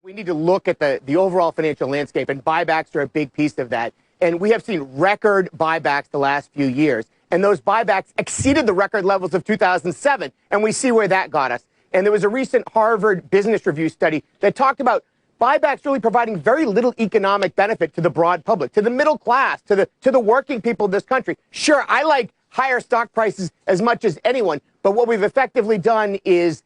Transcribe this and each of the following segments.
We need to look at the overall financial landscape, and buybacks are a big piece of that. And we have seen record buybacks the last few years. And those buybacks exceeded the record levels of 2007. And we see where that got us. And there was a recent Harvard Business Review study that talked about buybacks really providing very little economic benefit to the broad public, to the middle class, to the working people of this country. Sure, I like higher stock prices as much as anyone. But what we've effectively done is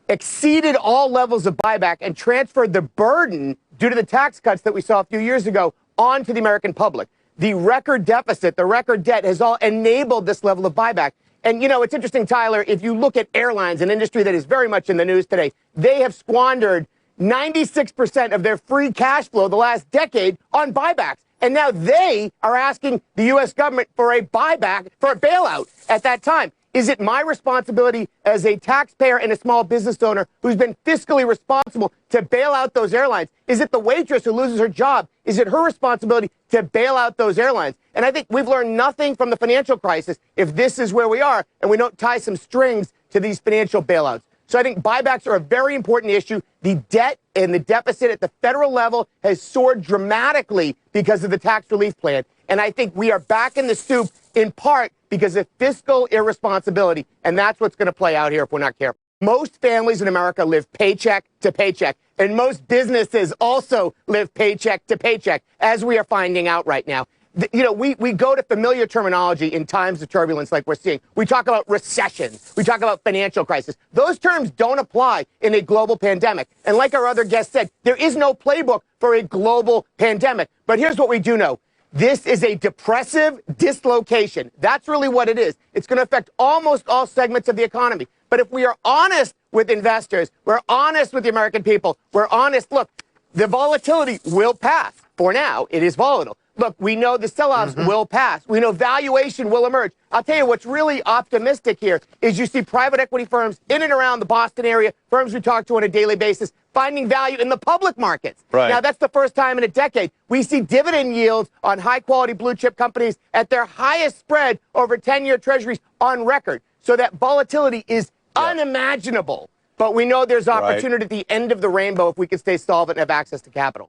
exceeded all levels of buyback and transferred the burden due to the tax cuts that we saw a few years ago onto the American public. The record deficit, the record debt has all enabled this level of buyback. And, you know, it's interesting, Tyler, if you look at airlines, an industry that is very much in the news today, they have squandered 96% of their free cash flow the last decade on buybacks. And now they are asking the U.S. government for a buyback, for a bailout at that time. Is it my responsibility as a taxpayer and a small business owner who's been fiscally responsible to bail out those airlines? Is it the waitress who loses her job? Is it her responsibility to bail out those airlines? And I think we've learned nothing from the financial crisis if this is where we are and we don't tie some strings to these financial bailouts. So I think buybacks are a very important issue. The debt and the deficit at the federal level has soared dramatically because of the tax relief plan. And I think we are back in the soup in part because of fiscal irresponsibility. And that's what's going to play out here if we're not careful. Most families in America live paycheck to paycheck. And most businesses also live paycheck to paycheck, as we are finding out right now. You know, we go to familiar terminology in times of turbulence like we're seeing. We talk about recession. We talk about financial crisis. Those terms don't apply in a global pandemic. And like our other guest said, there is no playbook for a global pandemic. But here's what we do know. This is a depressive dislocation. That's really what it is. It's going to affect almost all segments of the economy. But if we are honest with investors, we're honest with the American people, we're honest, look, the volatility will pass. For now, it is volatile. Look, we know the sell-offs will pass. We know valuation will emerge. I'll tell you what's really optimistic here is you see private equity firms in and around the Boston area, firms we talk to on a daily basis, finding value in the public markets. Right. Now, that's the first time in a decade. We see dividend yields on high-quality blue-chip companies at their highest spread over 10-year treasuries on record. So that volatility is unimaginable. But we know there's opportunity at the end of the rainbow if we can stay solvent and have access to capital.